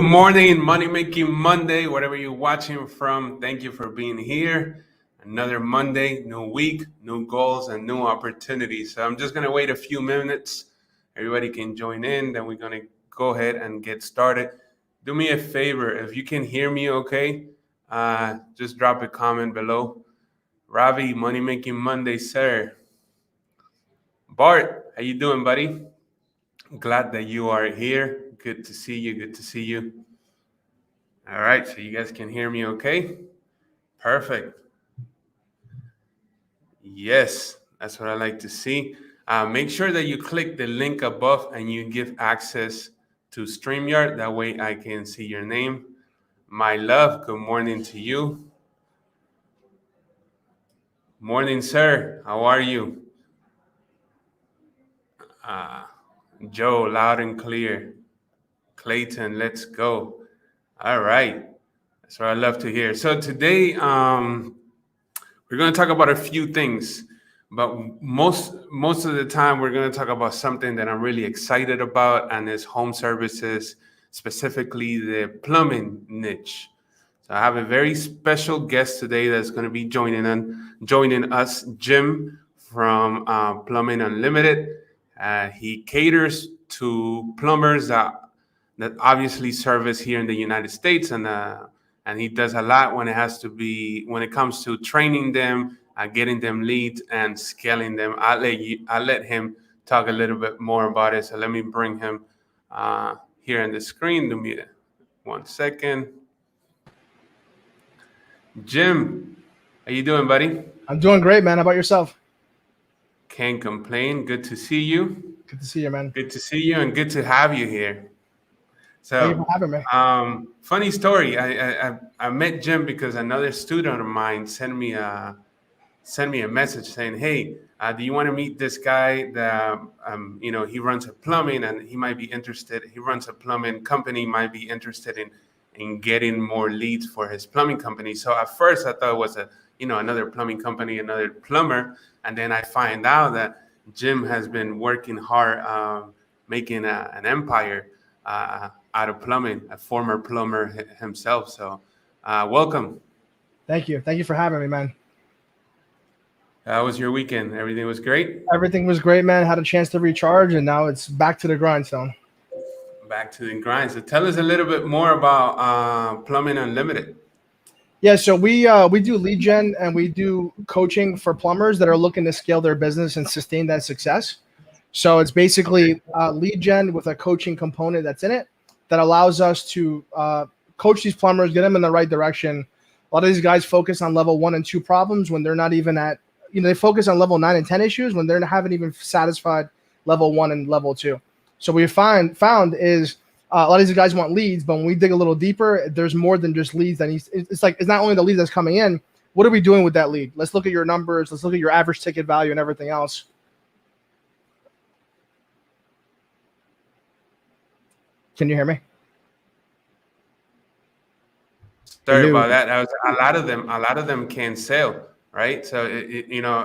Good morning, Money Making Monday, wherever you're watching from. Thank you for being here. Another Monday, new week, new goals, and new opportunities. So I'm just going to wait a few minutes. Everybody can join in. Then we're going to go ahead and get started. Do me a favor. If you can hear me okay, just drop a comment below. Ravi, Money Making Monday, sir. Bart, how you doing, buddy? Glad that you are here. Good to see you. Good to see you. All right, so you guys can hear me okay? Perfect. Yes, that's what I like to see. Make sure that you click the link above and you give access to StreamYard. That way I can see your name. My love, good morning to you. Morning, sir. How are you? Joe, loud and clear. Clayton, let's go. All right. That's what I love to hear. So today, we're going to talk about a few things, but most of the time we're going to talk about something that I'm really excited about, and it's home services, specifically the plumbing niche. So I have a very special guest today that's going to be joining us, Jim from Plumbing Unlimited. He caters to plumbers that obviously service here in the United States, and he does a lot when it comes to training them, getting them leads, and scaling them. I'll let him talk a little bit more about it. So let me bring him here on the screen. Give me 1 second. Jim, how you doing, buddy? I'm doing great, man. How about yourself? Can't complain. Good to see you. Good to see you, man. Good to see you, and good to have you here. Thank you for having me. Funny story. I met Jim because another student of mine sent me a message saying, "Hey, do you want to meet this guy that he runs a plumbing and he might be interested. He runs a plumbing company, might be interested in getting more leads for his plumbing company." So at first I thought it was another plumbing company, another plumber, and then I find out that Jim has been working hard, making an empire out of plumbing, a former plumber himself. So welcome. Thank you. Thank you for having me, man. How was your weekend? Everything was great? Everything was great, man. Had a chance to recharge, and now it's back to the grindstone. Back to the grind. So tell us a little bit more about Plumbing Unlimited. Yeah, so we do lead gen and we do coaching for plumbers that are looking to scale their business and sustain that success. So it's basically lead gen with a coaching component that's in it that allows us to coach these plumbers, get them in the right direction. A lot of these guys focus on level 1 and 2 problems when they're not even at, they focus on level 9 and 10 issues when they haven't even satisfied level 1 and level 2. So what we found is a lot of these guys want leads, but when we dig a little deeper, there's more than just leads. It's not only the lead that's coming in. What are we doing with that lead? Let's look at your numbers. Let's look at your average ticket value and everything else. Can you hear me? Sorry about that. A lot of them can't sell, right? So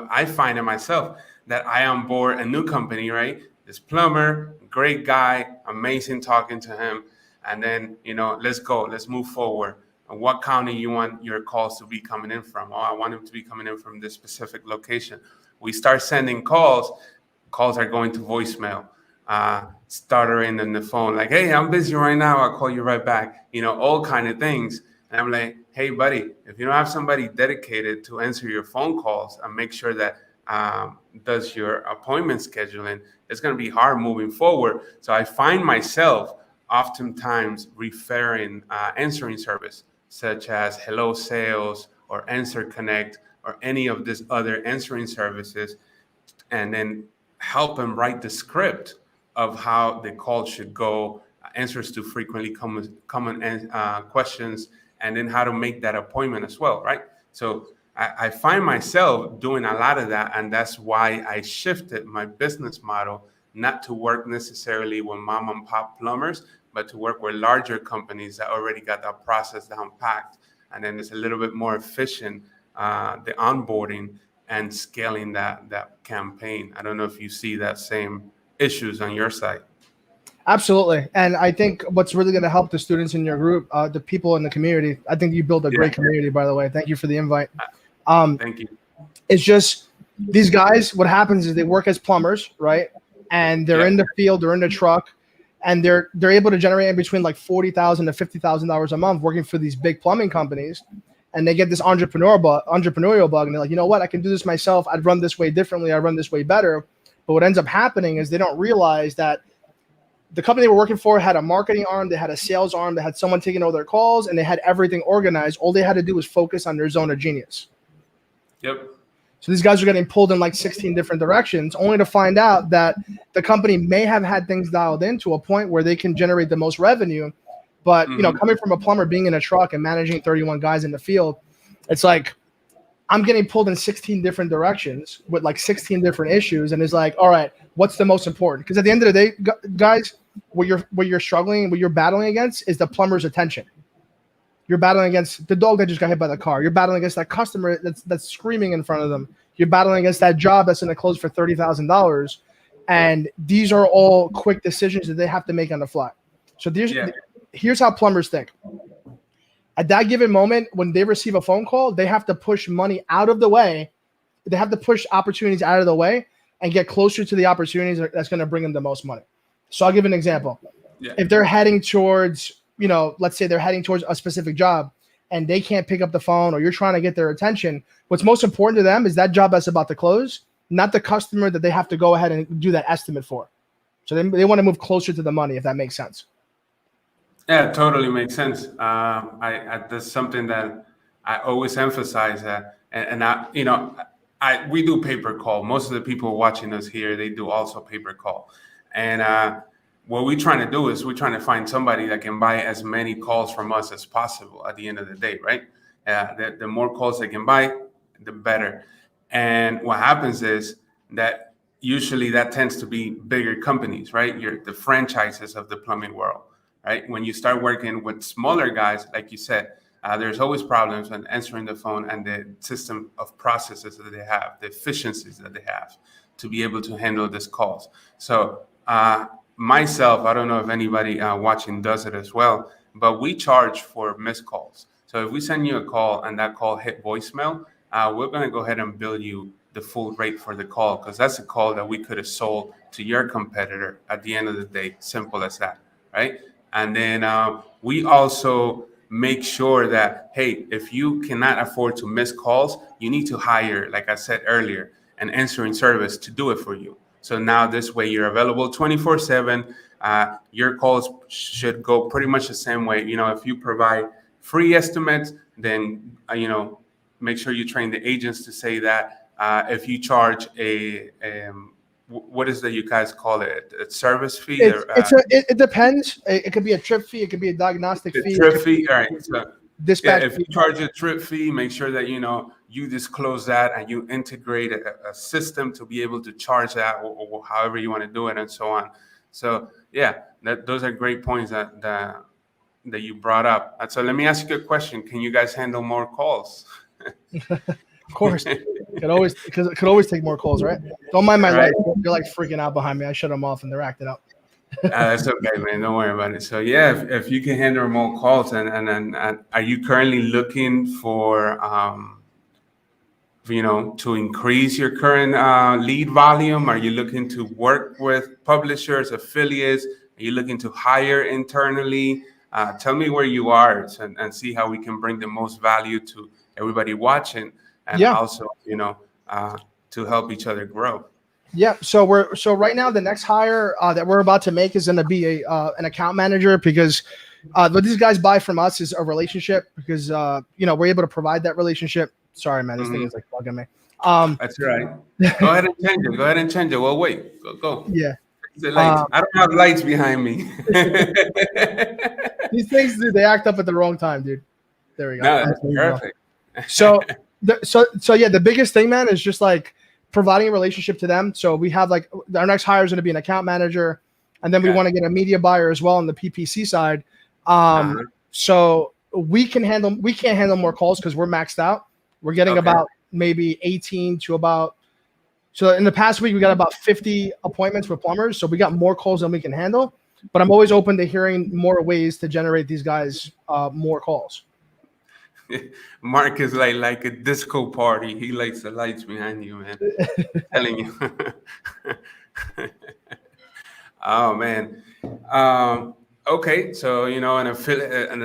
I find it myself that I onboard a new company, right? This plumber, great guy, amazing talking to him, and then let's go, let's move forward. And what county you want your calls to be coming in from? Oh, I want them to be coming in from this specific location. We start sending calls. Calls are going to voicemail. Stuttering in the phone, like, "Hey, I'm busy right now. I'll call you right back." All kind of things. And I'm like, "Hey, buddy, if you don't have somebody dedicated to answer your phone calls and make sure that does your appointment scheduling, it's going to be hard moving forward." So I find myself oftentimes referring answering service such as Hello Sales or Answer Connect or any of these other answering services, and then help them write the script of how the call should go, answers to frequently common questions, and then how to make that appointment as well, right? So I find myself doing a lot of that, and that's why I shifted my business model, not to work necessarily with mom and pop plumbers, but to work with larger companies that already got that process down packed. And then it's a little bit more efficient, the onboarding and scaling that campaign. I don't know if you see that same issues on your side. Absolutely. And I think what's really going to help the students in your group, the people in the community, I think you build a great community, by the way. Thank you for the invite. Thank you. It's just these guys, what happens is they work as plumbers, right? And they're in the field, they're in the truck, and they're able to generate in between like $40,000 to $50,000 a month working for these big plumbing companies. And they get this entrepreneurial bug, and they're like, you know what? I can do this myself. I'd run this way differently. I run this way better. But what ends up happening is they don't realize that the company they were working for had a marketing arm, they had a sales arm, they had someone taking all their calls, and they had everything organized. All they had to do was focus on their zone of genius. Yep. So these guys are getting pulled in like 16 different directions, only to find out that the company may have had things dialed in to a point where they can generate the most revenue. But, you know, coming from a plumber, being in a truck and managing 31 guys in the field, it's like I'm getting pulled in 16 different directions with like 16 different issues. And it's like, all right, what's the most important? Because at the end of the day, guys, what you're struggling, what you're battling against is the plumber's attention. You're battling against the dog that just got hit by the car. You're battling against that customer that's screaming in front of them. You're battling against that job that's going to close for $30,000. And these are all quick decisions that they have to make on the fly. So here's how plumbers think. At that given moment, when they receive a phone call, they have to push money out of the way. They have to push opportunities out of the way and get closer to the opportunities that's going to bring them the most money. So I'll give an example. Yeah. If they're heading towards, you know, let's say they're heading towards a specific job and they can't pick up the phone, or you're trying to get their attention, what's most important to them is that job that's about to close, not the customer that they have to go ahead and do that estimate for. So they want to move closer to the money, if that makes sense. Yeah, it totally makes sense. That's something that I always emphasize that, we do pay-per call. Most of the people watching us here, they do also pay-per call. And what we're trying to do is we're trying to find somebody that can buy as many calls from us as possible at the end of the day, right? The more calls they can buy, the better. And what happens is that usually that tends to be bigger companies, right? You're the franchises of the plumbing world, right? When you start working with smaller guys, like you said, there's always problems when answering the phone and the system of processes that they have, the efficiencies that they have to be able to handle these calls. So myself, I don't know if anybody watching does it as well, but we charge for missed calls. So if we send you a call and that call hit voicemail, we're going to go ahead and bill you the full rate for the call, because that's a call that we could have sold to your competitor at the end of the day. Simple as that, right? And then we also make sure that, hey, if you cannot afford to miss calls, you need to hire, like I said earlier, an answering service to do it for you. So now this way you're available 24/7. Your calls should go pretty much the same way. You know, if you provide free estimates, then, make sure you train the agents to say that. If you charge what is that you guys call it? A service fee? It depends. It could be a trip fee. It could be a diagnostic fee. Trip fee. All right. So dispatch if you charge a trip fee, make sure that, you disclose that and you integrate a system to be able to charge that or however you want to do it and so on. So, those are great points that you brought up. So let me ask you a question. Can you guys handle more calls? Of course. Could always take more calls, right? Don't mind my lights. They're like freaking out behind me. I shut them off and they're acting up. That's okay, man. Don't worry about it. So if you can handle more calls, and are you currently looking for to increase your current lead volume? Are you looking to work with publishers, affiliates? Are you looking to hire internally? Tell me where you are and see how we can bring the most value to everybody watching, and also to help each other grow. Yeah. So right now the next hire that we're about to make is going to be an account manager, because what these guys buy from us is a relationship, because we're able to provide that relationship. Sorry, man, this thing is like bugging me. That's right. Go ahead and change it. Well, wait. Go. Yeah. The lights. I don't have lights behind me. These things, dude, they act up at the wrong time, dude. There we go. No, that's perfect. So the biggest thing, man, is just like providing a relationship to them. So we have like our next hire is going to be an account manager, and then we want to get a media buyer as well on the PPC side. So we can't handle more calls because we're maxed out. We're getting about maybe 18 to about. So in the past week, we got about 50 appointments with plumbers. So we got more calls than we can handle. but I'm always open to hearing more ways to generate these guys more calls. Mark is like a disco party. He likes the lights behind you, man. Telling you. Oh man. Okay, so an affiliate,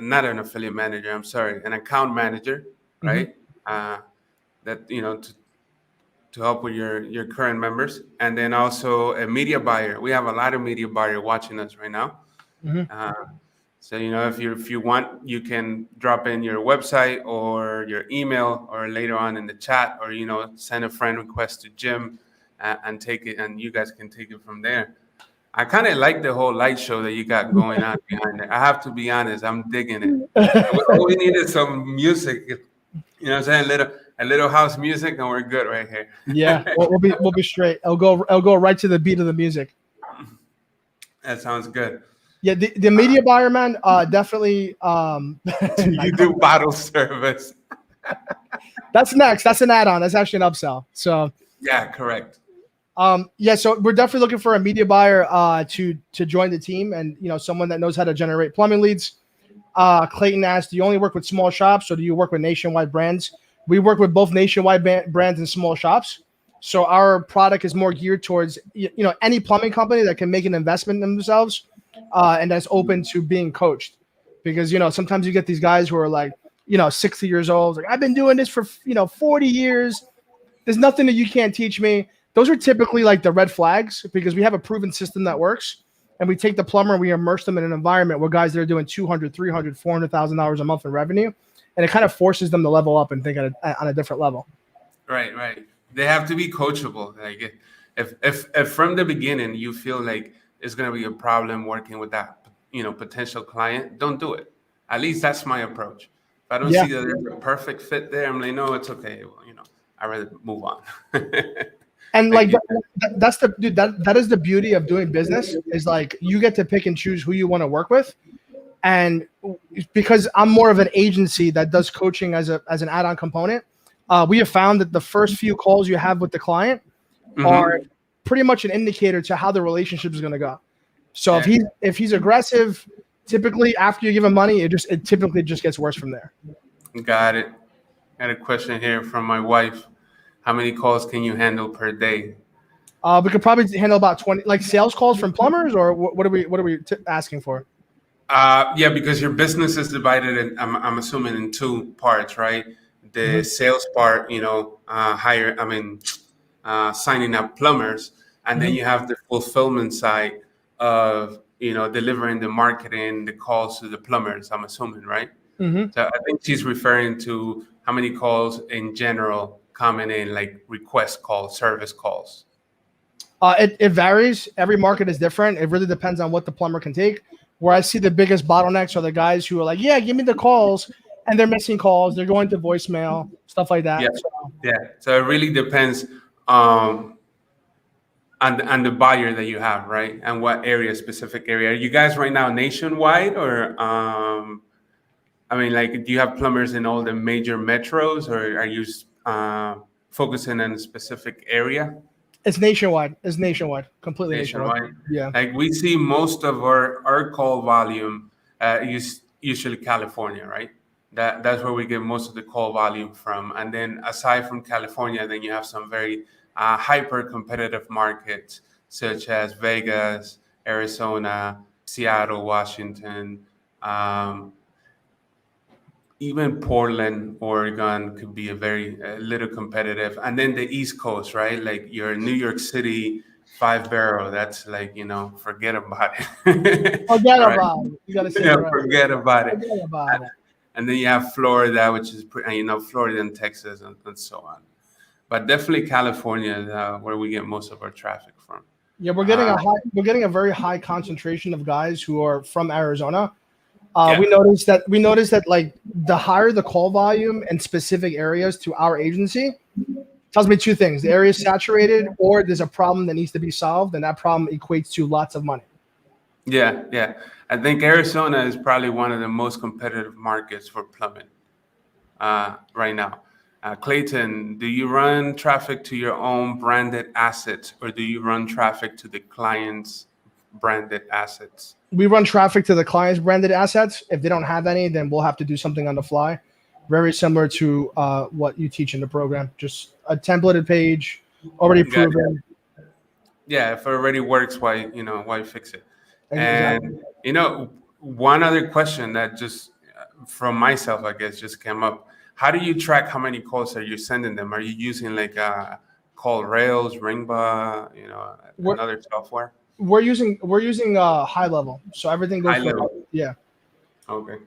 not an affiliate manager. I'm sorry, an account manager, right? That to help with your current members, and then also a media buyer. We have a lot of media buyer watching us right now. Uh, so if you want, you can drop in your website or your email, or later on in the chat, or send a friend request to Jim, and take it, and you guys can take it from there. I kind of like the whole light show that you got going on behind it. I have to be honest, I'm digging it. All we need is some music, what I'm saying, a little house music, and we're good right here. Yeah, we'll be straight. I'll go right to the beat of the music. That sounds good. Yeah, the media buyer, man, definitely. You do bottle service. That's next. That's an add-on. That's actually an upsell. So yeah, correct. Yeah, so we're definitely looking for a media buyer to join the team, and someone that knows how to generate plumbing leads. Clayton asked, do you only work with small shops, or do you work with nationwide brands? We work with both nationwide brands and small shops. So our product is more geared towards any plumbing company that can make an investment in themselves, and that's open to being coached. Because sometimes you get these guys who are like 60 years old, like, I've been doing this for 40 years. There's nothing that you can't teach me. Those are typically like the red flags, because we have a proven system that works, and we take the plumber and we immerse them in an environment where guys that are doing $200,000, $300,000, $400,000 a month in revenue, and it kind of forces them to level up and think on a different level. Right. They have to be coachable. Like if from the beginning you feel like it's going to be a problem working with that potential client, don't do it. At least that's my approach. If I don't see that there's a perfect fit there, I'm like, no, it's okay. Well, I'd rather move on. And that is the beauty of doing business, is like you get to pick and choose who you want to work with. And because I'm more of an agency that does coaching as an add-on component, we have found that the first few calls you have with the client are pretty much an indicator to how the relationship is going to go. So if he's aggressive, typically after you give him money, it typically just gets worse from there. Got it. Got a question here from my wife. How many calls can you handle per day? We could probably handle about 20, like sales calls from plumbers, or what are we asking for? Yeah, because your business is divided in, I'm assuming, in two parts, right? The sales part, signing up plumbers, and then you have the fulfillment side of, delivering the marketing, the calls to the plumbers, I'm assuming, right? So I think she's referring to how many calls in general coming in, like request calls, service calls. It varies. Every market is different. It really depends on what the plumber can take. Where I see the biggest bottlenecks are the guys who are like, yeah, give me the calls, and they're missing calls. They're going to voicemail, stuff like that. So it really depends on the buyer that you have, right? And what specific area. Are you guys right now nationwide, or do you have plumbers in all the major metros, or are you focusing on a specific area? It's nationwide. Completely nationwide. Yeah. Like we see most of our call volume is usually California, right? That's where we get most of the call volume from. And then aside from California, then you have some very hyper competitive markets such as Vegas, Arizona, Seattle, Washington, even Portland, Oregon could be a little competitive. And then the East Coast, right? Like your New York City 5-barrel, that's like, forget about it. Forget about it. You got to say it right. Forget about it. And then you have Florida, which is, Florida and Texas and so on. But definitely California is where we get most of our traffic from. Yeah, we're getting a very high concentration of guys who are from Arizona. We noticed that like the higher the call volume in specific areas to our agency tells me two things: the area is saturated, or there's a problem that needs to be solved, and that problem equates to lots of money. Yeah. I think Arizona is probably one of the most competitive markets for plumbing right now. Clayton, do you run traffic to your own branded assets, or do you run traffic to the client's branded assets? We run traffic to the client's branded assets. If they don't have any, then we'll have to do something on the fly. Very similar to what you teach in the program. Just a templated page, already proven. Yeah, if it already works, why fix it? Exactly. And one other question that just from myself, I guess, just came up. How do you track how many calls are you sending them? Are you using like call Rails, Ringba, another software? We're using high level, so everything goes High level. Yeah. Okay.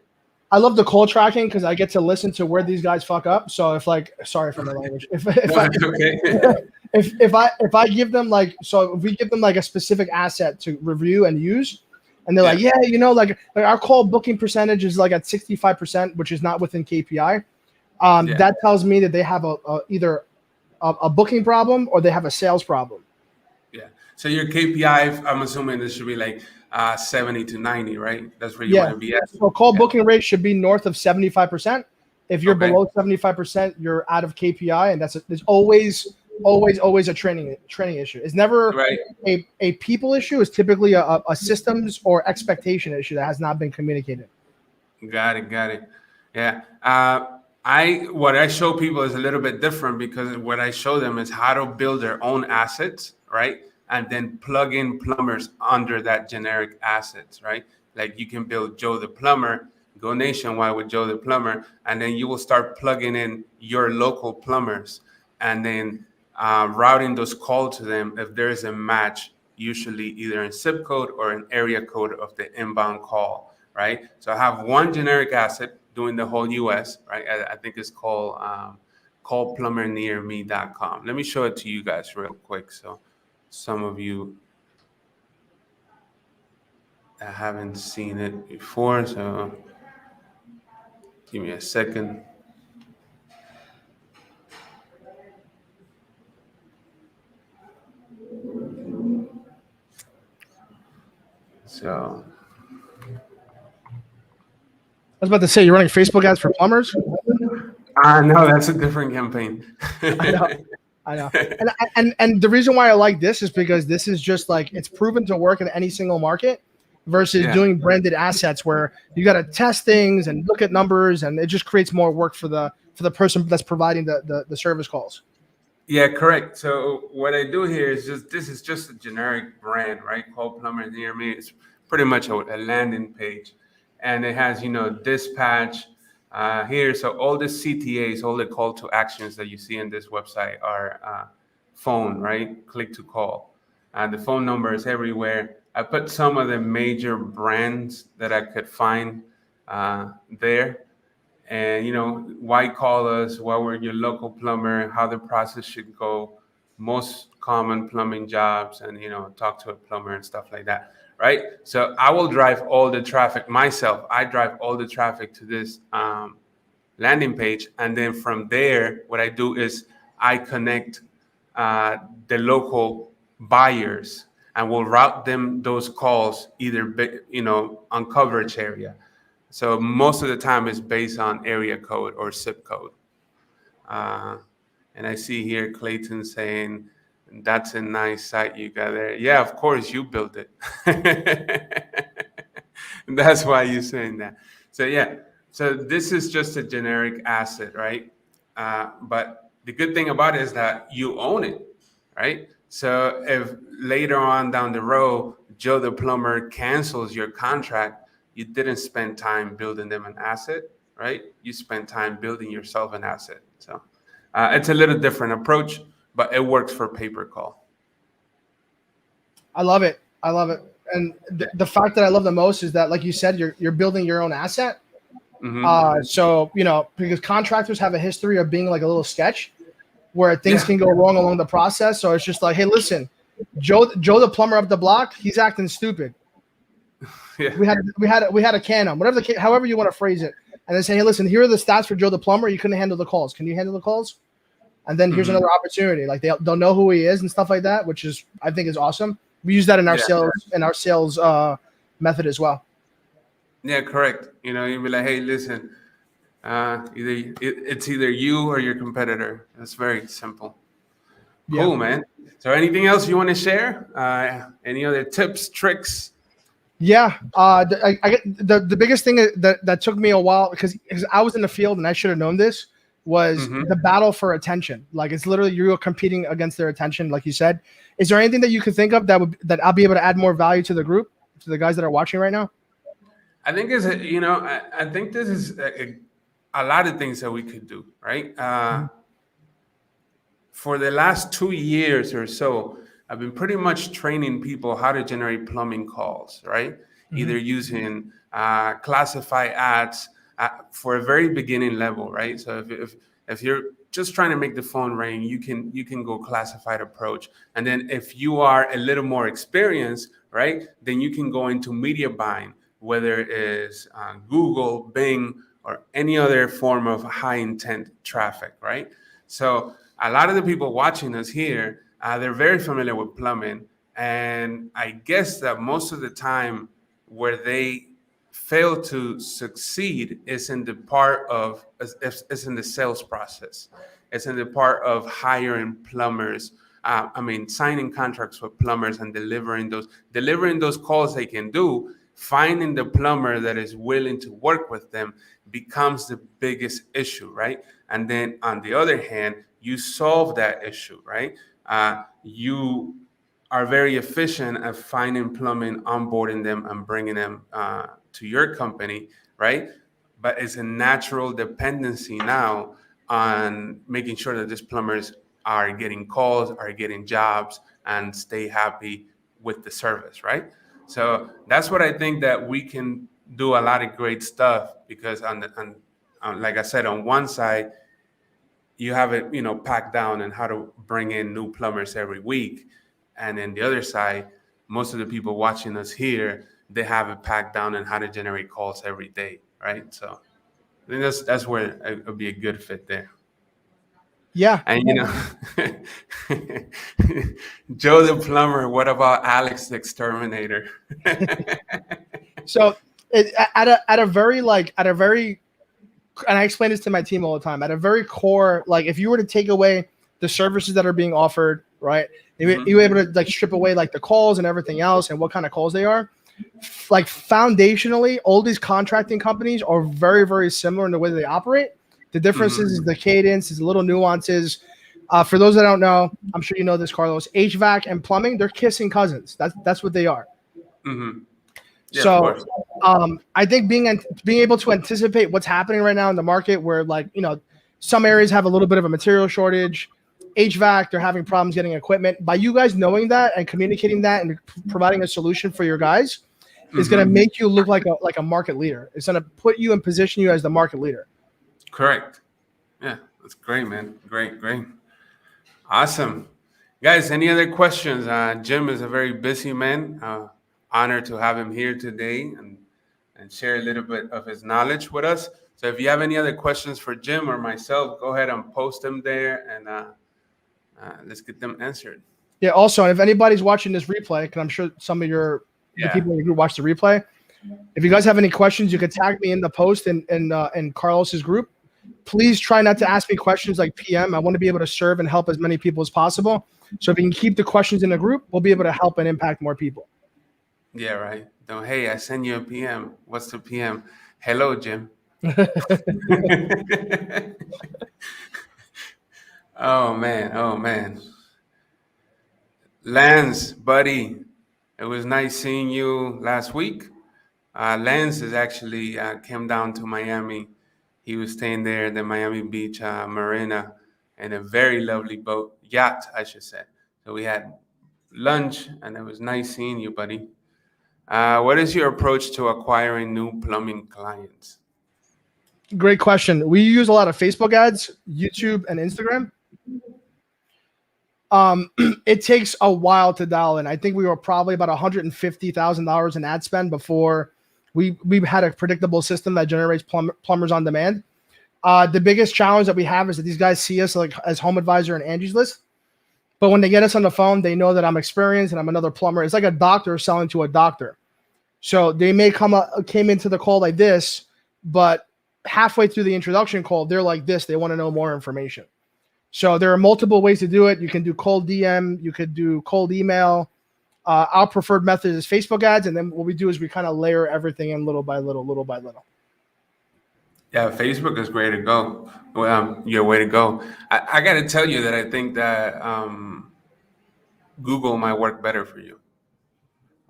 I love the call tracking because I get to listen to where these guys fuck up. So if sorry for my language, if I give them if we give them like a specific asset to review and use, and they're like, like our call booking percentage is like at 65%, which is not within KPI. That tells me that they have either a booking problem or they have a sales problem. Yeah. So your KPI, I'm assuming this should be like 70 to 90, right? That's where you want to be at. So call booking rate should be north of 75%. If you're below 75%, you're out of KPI, and there's always a training issue. It's never a people issue. It's typically a systems or expectation issue that has not been communicated. Got it. Yeah. What I show people is a little bit different because what I show them is how to build their own assets, right? And then plug in plumbers under that generic assets, right? Like you can build Joe the Plumber, go nationwide with Joe the Plumber, and then you will start plugging in your local plumbers and then routing those calls to them if there is a match, usually either in zip code or an area code of the inbound call, right? So I have one generic asset doing the whole US, right? I think it's called callplumbernearme.com. Let me show it to you guys real quick. So some of you that haven't seen it before, so give me a second. So I was about to say, you're running Facebook ads for plumbers? No, that's a different campaign. I know. And the reason why I like this is because this is just like it's proven to work in any single market versus doing branded assets where you got to test things and look at numbers, and it just creates more work for the person that's providing the service calls. Yeah, correct. So what I do here is this is just a generic brand, right? Call Plumber Near Me. It's pretty much a landing page, and it has dispatch here. So all the CTAs, all the call to actions that you see in this website are phone, right? Click to call. The phone number is everywhere. I put some of the major brands that I could find there. And, why call us? Why we're your local plumber? How the process should go? Most common plumbing jobs, and, talk to a plumber and stuff like that, right? So I will drive all the traffic myself. I drive all the traffic to this landing page. And then from there, what I do is I connect the local buyers and will route them those calls either, on coverage area. So most of the time it's based on area code or zip code. And I see here Clayton saying, that's a nice site you got there. Yeah, of course you built it. That's why you're saying that. So this is just a generic asset, right? But the good thing about it is that you own it, right? So if later on down the road, Joe the Plumber cancels your contract, you didn't spend time building them an asset, right? You spent time building yourself an asset. So it's a little different approach, but it works for pay-per-call. I love it. And the fact that I love the most is that, like you said, you're building your own asset. Mm-hmm. So, because contractors have a history of being like a little sketch where things can go wrong along the process. So it's just like, hey, listen, Joe the plumber up the block, he's acting stupid. Yeah. We had a can on however you want to phrase it, and then say, hey, listen, here are the stats for Joe the plumber. You couldn't handle the calls. Can you handle the calls? And then here's another opportunity. Like they'll know who he is and stuff like that, which is I think is awesome. We use that in our sales method as well. Yeah, correct. You'd be like, hey, listen, it's either you or your competitor. It's very simple. Cool, man. So anything else you want to share? Any other tips, tricks? Yeah. The biggest thing that took me a while because I was in the field and I should have known this was the battle for attention. Like it's literally you're competing against their attention, like you said. Is there anything that you could think of that I'll be able to add more value to the group, to the guys that are watching right now? I think I think this is a lot of things that we could do, right? For the last 2 years or so, I've been pretty much training people how to generate plumbing calls, right? Either using classify ads for a very beginning level, right? So if you're just trying to make the phone ring, you can go classified approach, and then if you are a little more experienced, right, then you can go into media buying, whether it is Google, Bing, or any other form of high intent traffic, right? So a lot of the people watching us here, they're very familiar with plumbing. And I guess that most of the time where they fail to succeed is in the part of, is in the sales process. It's in the part of hiring plumbers. Signing contracts with plumbers and delivering those calls they can do. Finding the plumber that is willing to work with them becomes the biggest issue, right? And then on the other hand, you solve that issue, right? You are very efficient at finding plumbing, onboarding them, and bringing them to your company, right? But it's a natural dependency now on making sure that these plumbers are getting calls, are getting jobs, and stay happy with the service, right? So that's what I think that we can do a lot of great stuff because on like I said, on one side, you have it, packed down and how to bring in new plumbers every week. And then the other side, most of the people watching us here, they have it packed down and how to generate calls every day, right? So I think that's where it would be a good fit there. Yeah. And Joe the plumber, what about Alex the exterminator? So at a very, and I explain this to my team all the time, at a very core, like if you were to take away the services that are being offered, right? You were able to strip away the calls and everything else and what kind of calls they are. Like foundationally, all these contracting companies are very, very similar in the way they operate. The difference is the cadence, is little nuances. For those that don't know, I'm sure you know this, Carlos. HVAC and plumbing, they're kissing cousins. That's what they are. Yeah, so I think being able to anticipate what's happening right now in the market, where some areas have a little bit of a material shortage. HVAC, they're having problems getting equipment. By you guys knowing that and communicating that and providing a solution for your guys is going to make you look like a market leader. It's going to put you and position you as the market leader. Correct. Yeah, that's great, man. Great. Awesome. Guys, any other questions? Jim is a very busy man. Honored to have him here today and share a little bit of his knowledge with us. So if you have any other questions for Jim or myself, go ahead and post them there and let's get them answered. Yeah, also, if anybody's watching this replay, because I'm sure some of the people in your group watch the replay, if you guys have any questions, you can tag me in the post in Carlos's group. Please try not to ask me questions like PM. I want to be able to serve and help as many people as possible. So if you can keep the questions in the group, we'll be able to help and impact more people. Yeah, right. Don't, hey, I send you a PM. What's the PM? Hello, Jim. Oh, man. Lance, buddy, it was nice seeing you last week. Lance is actually came down to Miami. He was staying there at the Miami Beach Marina in a very lovely yacht, I should say. So we had lunch, and it was nice seeing you, buddy. What is your approach to acquiring new plumbing clients? Great question. We use a lot of Facebook ads, YouTube, and Instagram. It takes a while to dial in. I think we were probably about $150,000 in ad spend before we've had a predictable system that generates plumbers on demand. The biggest challenge that we have is that these guys see us as Home Advisor and Angie's List. But when they get us on the phone, they know that I'm experienced and I'm another plumber. It's like a doctor selling to a doctor. So they may came into the call like this, but halfway through the introduction call, they're like this. They want to know more information. So there are multiple ways to do it. You can do cold DM, you could do cold email. Our preferred method is Facebook ads, and then what we do is we kind of layer everything in little by little, little by little. Yeah, Facebook is way to go. Well, your way to go. I got to tell you that I think that Google might work better for you.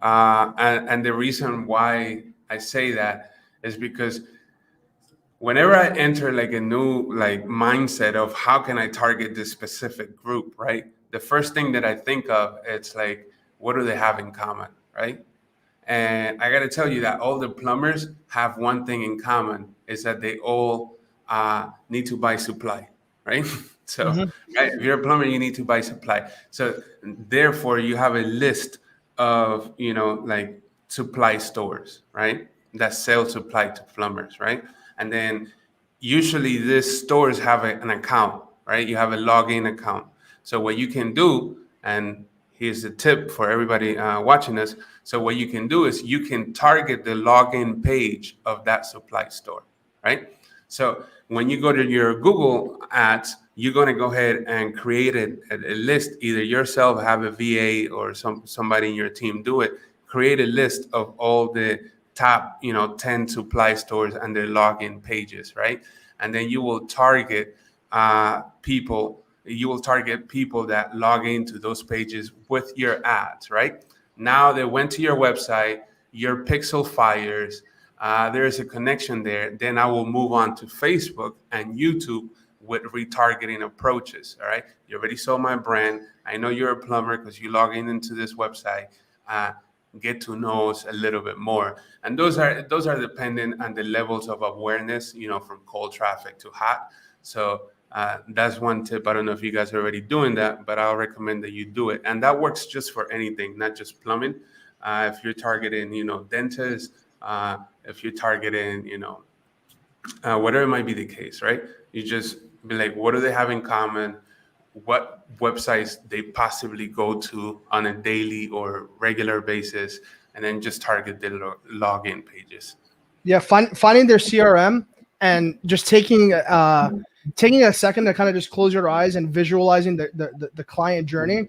And the reason why I say that is because whenever I enter like a new like mindset of how can I target this specific group, right? The first thing that I think of, it's like, what do they have in common, right? And I got to tell you that all the plumbers have one thing in common, is that they all need to buy supply, right? So right, if you're a plumber, you need to buy supply. So therefore, you have a list of, like supply stores, right? That sell supply to plumbers, right? And then usually these stores have an account, right? You have a login account. So what you can do, and here's a tip for everybody watching us. So what you can do is you can target the login page of that supply store, right? So when you go to your Google ads, you're going to go ahead and create a list, either yourself, have a VA, or somebody in your team do it. Create a list of all the top 10 supply stores and their login pages, right? And then you will target people that log into those pages with your ads, right? Now they went to your website, your pixel fires, there's a connection there. Then I will move on to Facebook and YouTube with retargeting approaches, all right? You already saw my brand. I know you're a plumber because you log into this website. Get to know us a little bit more. And those are dependent on the levels of awareness, from cold traffic to hot. So that's one tip. I don't know if you guys are already doing that, but I'll recommend that you do it. And that works just for anything, not just plumbing. If you're targeting, dentists, if you're targeting, whatever might be the case, right? You just be like, what do they have in common? What websites they possibly go to on a daily or regular basis, and then just target the login pages. Yeah, finding their CRM and just taking a second to kind of just close your eyes and visualizing the client journey.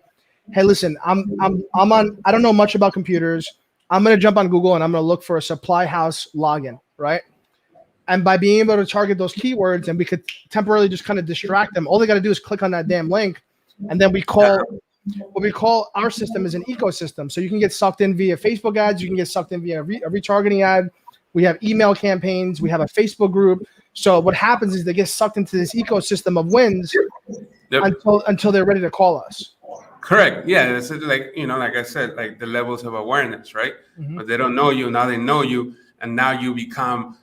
Hey, listen, I'm on. I don't know much about computers. I'm gonna jump on Google and I'm gonna look for a supply house login, right? And by being able to target those keywords, and we could temporarily just kind of distract them, all they got to do is click on that damn link. And then what we call our system is an ecosystem. So you can get sucked in via Facebook ads. You can get sucked in via a retargeting ad. We have email campaigns. We have a Facebook group. So what happens is they get sucked into this ecosystem of wins until they're ready to call us. Correct. Yeah. It's like, like I said, like the levels of awareness, right? But they don't know you. Now they know you. And now you become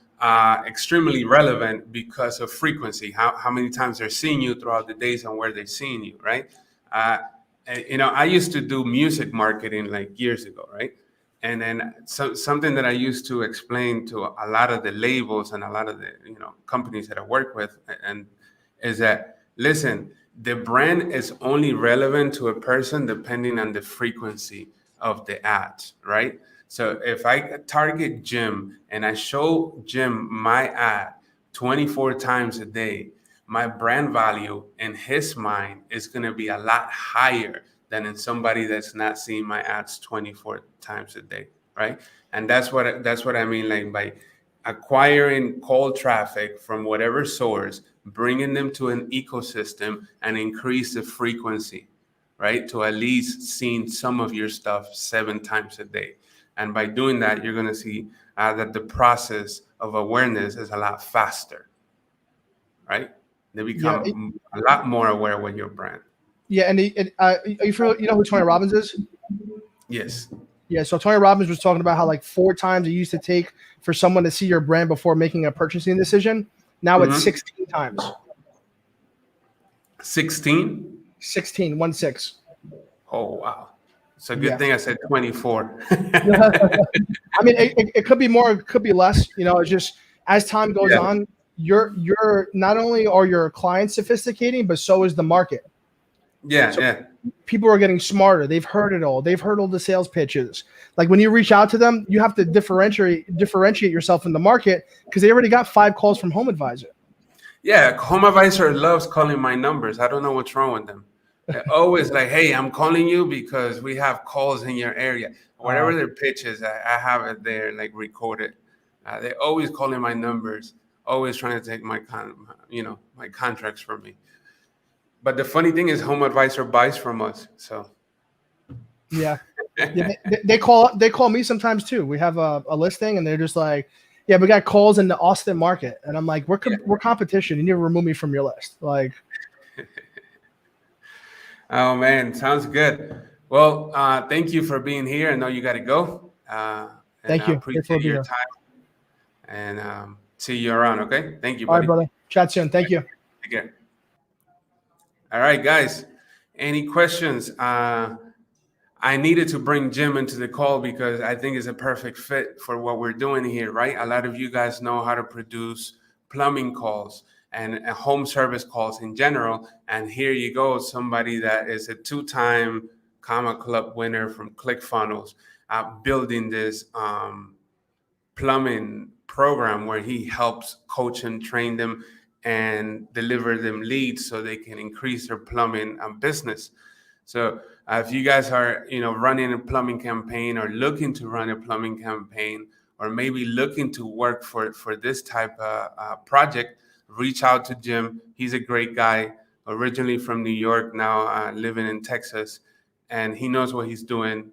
extremely relevant because of frequency, how many times they're seeing you throughout the days and where they're seeing you, right? I used to do music marketing like years ago, right? And then something that I used to explain to a lot of the labels and a lot of the companies that I work with, and is that, listen, the brand is only relevant to a person depending on the frequency of the ads, right? So if I target Jim and I show Jim my ad 24 times a day, my brand value in his mind is going to be a lot higher than in somebody that's not seeing my ads 24 times a day, right? And that's what I mean, like by acquiring cold traffic from whatever source, bringing them to an ecosystem and increase the frequency, right? To at least seeing some of your stuff 7 times a day. And by doing that, you're going to see that the process of awareness is a lot faster, right? They become a lot more aware with your brand. Yeah, and you know who Tony Robbins is? Yes. Yeah, so Tony Robbins was talking about how like 4 times it used to take for someone to see your brand before making a purchasing decision. Now it's 16 times. 16? 16, 16. Oh, wow. It's a good thing I said 24. I mean, it could be more, it could be less. It's just as time goes on, you're not only are your clients sophisticating, but so is the market. So people are getting smarter. They've heard it all. They've heard all the sales pitches. Like when you reach out to them, you have to differentiate yourself in the market because they already got 5 calls from Home Advisor. Yeah, home advisor loves calling my numbers. I don't know what's wrong with them. They're always like, "Hey, I'm calling you because we have calls in your area." Whatever their pitch is, I have it there, like recorded. They're always calling my numbers, always trying to take my contracts from me. But the funny thing is, home advisor buys from us. So Yeah. Yeah, they call me sometimes too. We have a listing, and they're just like, "Yeah, we got calls in the Austin market," and I'm like, "We're competition. You need to remove me from your list." Like, oh man, sounds good. Well, thank you for being here. I know you got to go, and thank I you. Grateful appreciate to be your here. time. And see you around. Okay, thank you, All right, buddy. brother. Chat soon. Thank you. Take care. All right, guys. Any questions? I needed to bring Jim into the call because I think it's a perfect fit for what we're doing here, right? A lot of you guys know how to produce plumbing calls and home service calls in general. And here you go, somebody that is a two-time Comma Club winner from ClickFunnels, building this plumbing program where he helps coach and train them and deliver them leads so they can increase their plumbing business. So if you guys are, running a plumbing campaign or looking to run a plumbing campaign, or maybe looking to work for this type of project, reach out to Jim. He's a great guy, originally from New York, now living in Texas, and he knows what he's doing.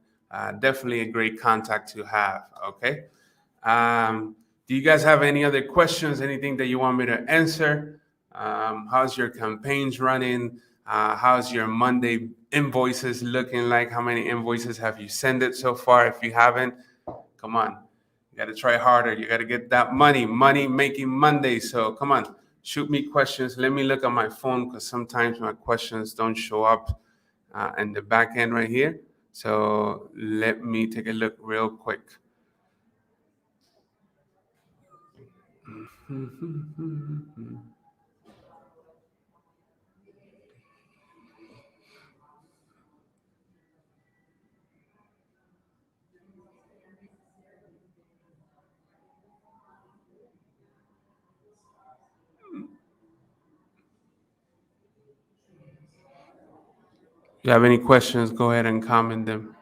Definitely a great contact to have. Okay. Do you guys have any other questions? Anything that you want me to answer? How's your campaigns running? How's your Monday invoices looking like? How many invoices have you sent it so far? If you haven't, come on. You got to try harder. You got to get that money making Monday. So come on, shoot me questions. Let me look at my phone because sometimes my questions don't show up in the back end right here. So let me take a look real quick. If you have any questions, go ahead and comment them.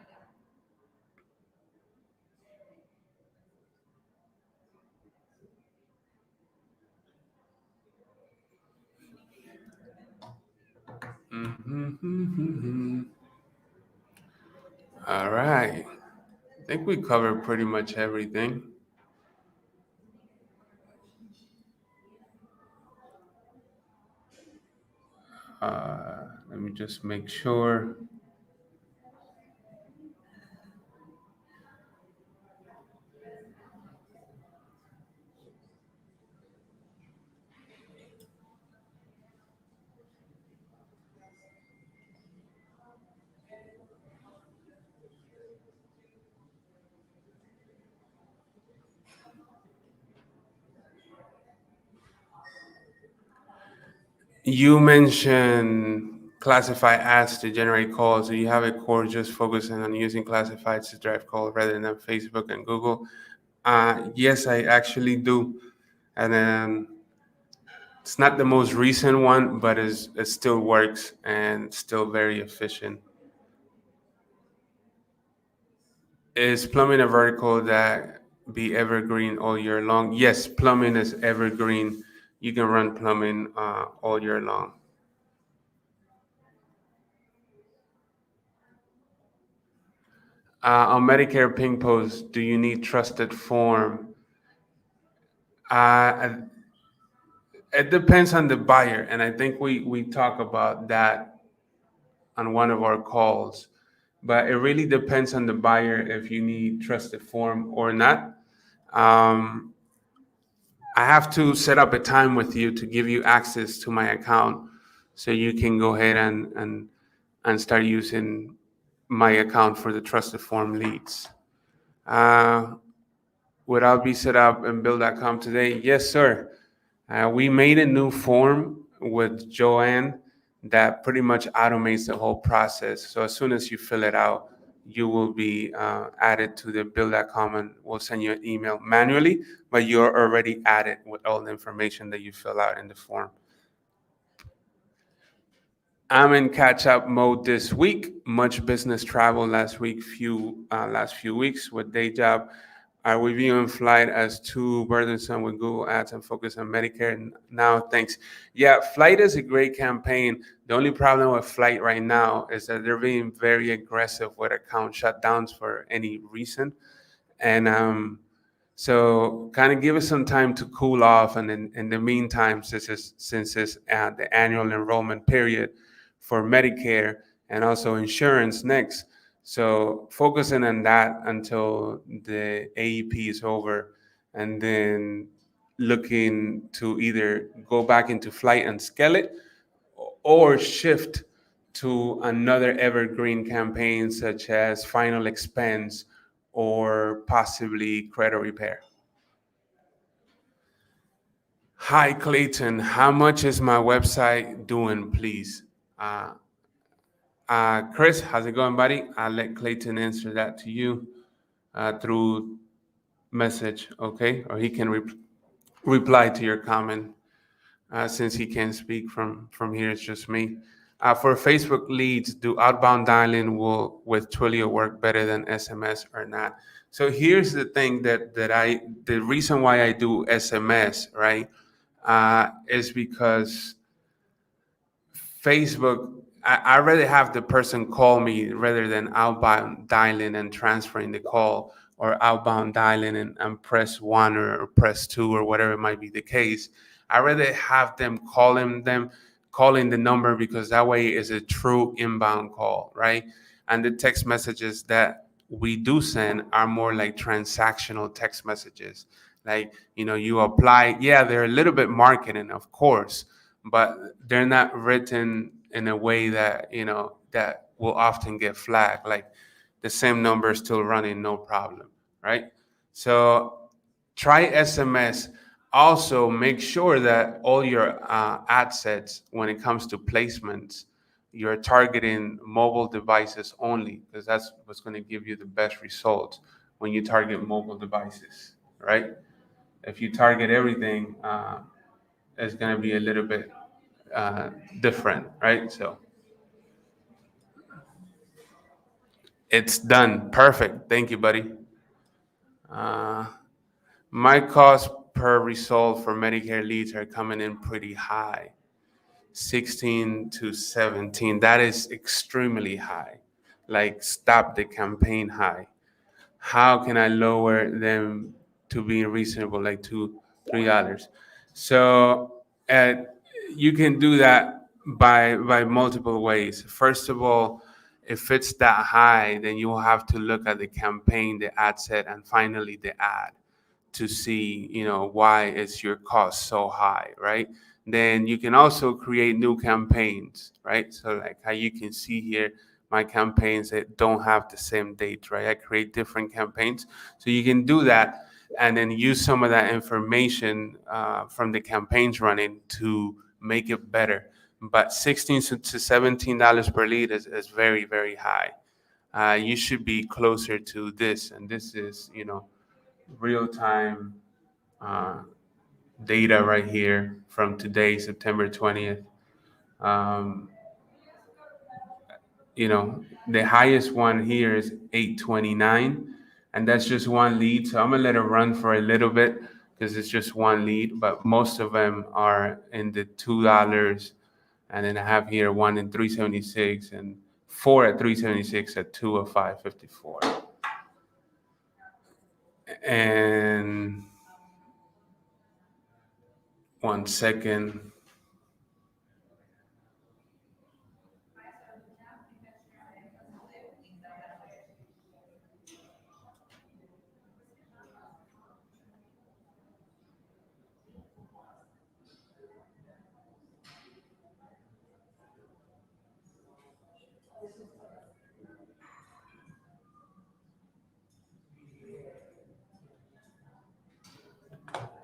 All right. I think we covered pretty much everything. Let me just make sure. You mentioned classify ads to generate calls. Do you have a course just focusing on using classifieds to drive calls rather than Facebook and Google? Yes, I actually do. And then it's not the most recent one, but it still works and still very efficient. Is plumbing a vertical that be evergreen all year long? Yes, plumbing is evergreen. You can run plumbing all year long. On Medicare ping post, do you need trusted form? Uh, it depends on the buyer, and I think we talk about that on one of our calls. But it really depends on the buyer if you need trusted form or not. Um, I have to set up a time with you to give you access to my account so you can go ahead and start using my account for the trusted form leads. Uh, would I be set up and build.com today? Yes, sir. We made a new form with Joanne that pretty much automates the whole process. So as soon as you fill it out, you will be added to the bill.com, and we'll send you an email manually, but you're already added with all the information that you fill out in the form. I'm in catch-up mode this week. Much business travel last few weeks with day job. Are we viewing flight as too burdensome with Google Ads and focus on Medicare now? Thanks. Yeah, flight is a great campaign. The only problem with flight right now is that they're being very aggressive with account shutdowns for any reason. And so kind of give us some time to cool off. And in the meantime, since it's the annual enrollment period for Medicare and also insurance next. So focusing on that until the AEP is over, and then looking to either go back into flight and scale it, or shift to another evergreen campaign such as final expense or possibly credit repair. Hi, Clayton. How much is my website doing, please? Chris, how's it going, buddy? I'll let Clayton answer that to you through message, okay? Or he can reply to your comment since he can't speak from here. It's just me. For Facebook leads, do outbound dialing with Twilio work better than SMS or not? So here's the thing the reason why I do SMS, right, is because Facebook, I rather have the person call me rather than outbound dialing and transferring the call, or outbound dialing and press one or press two or whatever it might be the case. I rather have them calling the number, because that way is a true inbound call, right? And the text messages that we do send are more like transactional text messages. Like, you apply, yeah, they're a little bit marketing, of course, but they're not written in a way that that will often get flagged. Like the same number is still running, no problem, right? So try SMS. Also, make sure that all your ad sets, when it comes to placements, you're targeting mobile devices only, because that's what's going to give you the best results when you target mobile devices, right? If you target everything, it's going to be a little bit different, right? So it's done. Perfect. Thank you, buddy. My cost per result for Medicare leads are coming in pretty high, 16 to 17. That is extremely high. Like, stop the campaign high. How can I lower them to be reasonable, like $2, $3? So you can do that by multiple ways. First of all, if it's that high, then you will have to look at the campaign, the ad set, and finally the ad, to see why is your cost so high, right? Then you can also create new campaigns, right? So like how you can see here, my campaigns that don't have the same date, right? I create different campaigns, so you can do that and then use some of that information from the campaigns running to make it better. But $16 to $17 per lead is very, very high. You should be closer to this, and this is real time data right here from today, September 20th. Um, the highest one here is 829, and that's just one lead. So I'm gonna let it run for a little bit because it's just one lead, but most of them are in the $2. And then I have here one in 376 and four at 376 at 2 of 554. And 1 second.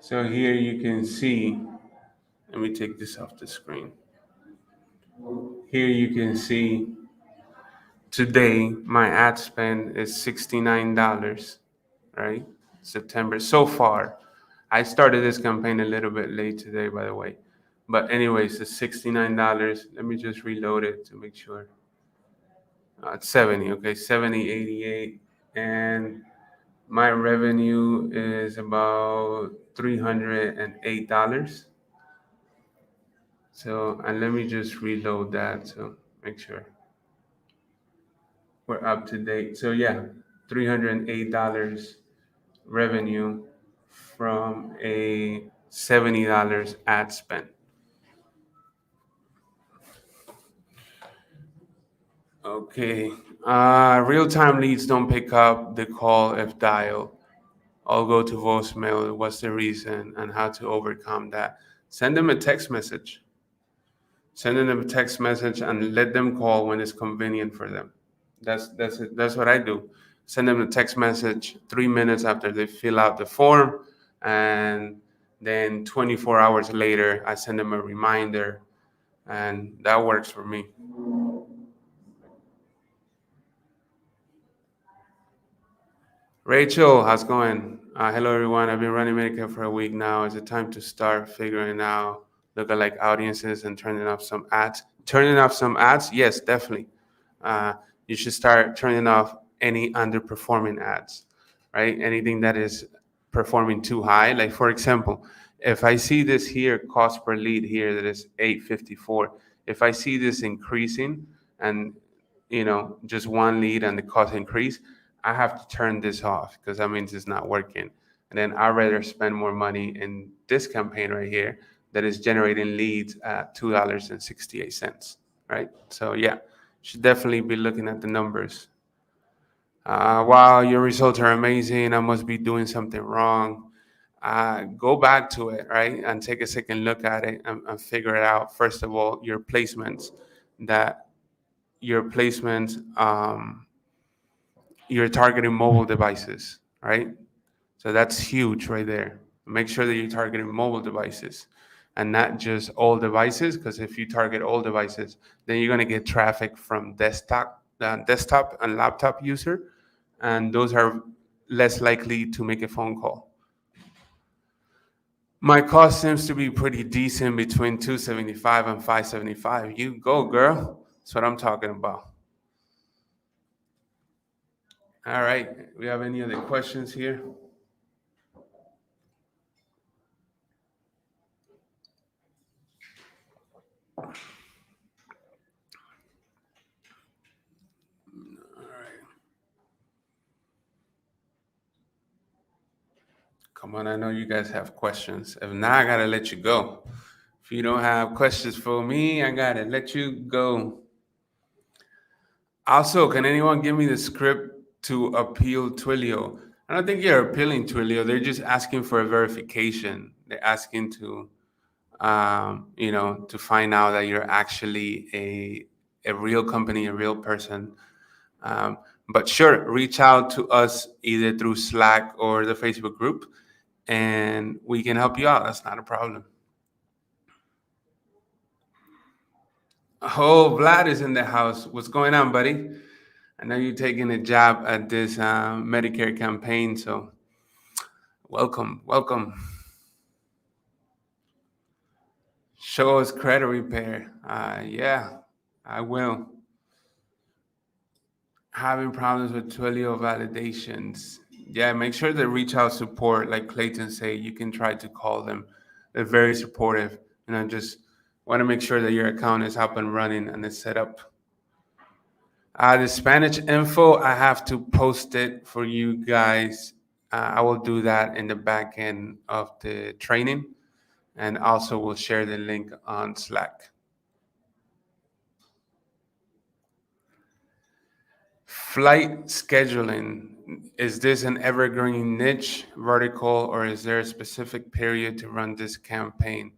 So here you can see, let me take this off the screen. Here you can see Today, my ad spend is $69, right? September so far. I started this campaign a little bit late today, by the way. But anyways, it's $69. Let me just reload it to make sure. It's 70, okay, 70, 88. And my revenue is about $308. So, and let me just reload that so make sure we're up to date. So yeah, $308 revenue from a $70 ad spend. Okay. Real-time leads don't pick up the call if dialed. I'll go to voicemail. What's the reason and how to overcome that? Send them a text message. Send them a text message and let them call when it's convenient for them. That's it. That's what I do. Send them a text message 3 minutes after they fill out the form, and then 24 hours later, I send them a reminder, and that works for me. Rachel, how's it going? Hello, everyone. I've been running Medicare for a week now. Is it time to start figuring out lookalike audiences and turning off some ads? Turning off some ads? Yes, definitely. You should start turning off any underperforming ads, right? Anything that is performing too high. Like, for example, if I see this here, cost per lead here, that is 854. If I see this increasing and, just one lead and the cost increase, I have to turn this off because that means it's not working. And then I'd rather spend more money in this campaign right here that is generating leads at $2.68, right? So yeah, should definitely be looking at the numbers. Wow, your results are amazing. I must be doing something wrong. Go back to it, right? And take a second look at it and figure it out. First of all, your placements, that your placements, you're targeting mobile devices, right? So that's huge right there. Make sure that you're targeting mobile devices and not just all devices, because if you target all devices, then you're going to get traffic from desktop and laptop user, and those are less likely to make a phone call. My cost seems to be pretty decent between 275 and 575. You go, girl. That's what I'm talking about. All right. We have any other questions here? Come on, I know you guys have questions. If not, I gotta let you go. If you don't have questions for me, I gotta let you go. Also, can anyone give me the script to appeal Twilio? I don't think you're appealing Twilio. They're just asking for a verification. They're asking to find out that you're actually a real company, a real person. But sure, reach out to us either through Slack or the Facebook group, and we can help you out. That's not a problem. Oh, Vlad is in the house. What's going on, buddy? I know you're taking a job at this Medicare campaign, so welcome. Show us credit repair. Yeah, I will. Having problems with Twilio validations. Yeah, make sure to reach out support. Like Clayton say, you can try to call them. They're very supportive. Just want to make sure that your account is up and running and it's set up. The Spanish info, I have to post it for you guys. I will do that in the back end of the training, and also we'll share the link on Slack. Flight scheduling. Is this an evergreen niche vertical, or is there a specific period to run this campaign?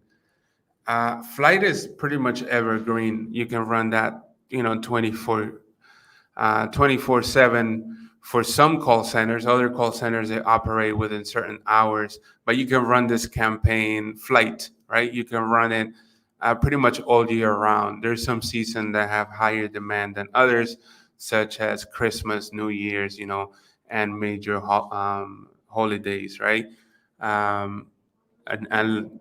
Flight is pretty much evergreen. You can run that, 24/7 for some call centers. Other call centers, they operate within certain hours, but you can run this campaign flight, right? You can run it pretty much all year round. There's some seasons that have higher demand than others. such as Christmas, New Year's, and major holidays, right? Um, and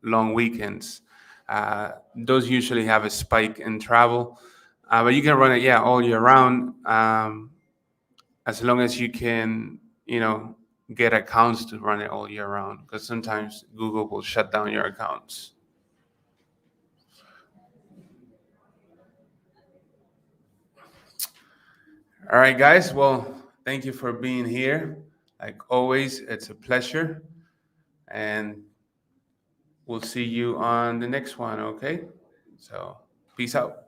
long weekends. Those usually have a spike in travel, but you can run it, yeah, all year round, as long as you can, get accounts to run it all year round. Because sometimes Google will shut down your accounts. All right, guys. Well, thank you for being here. Like always, it's a pleasure. And we'll see you on the next one, okay? So, peace out.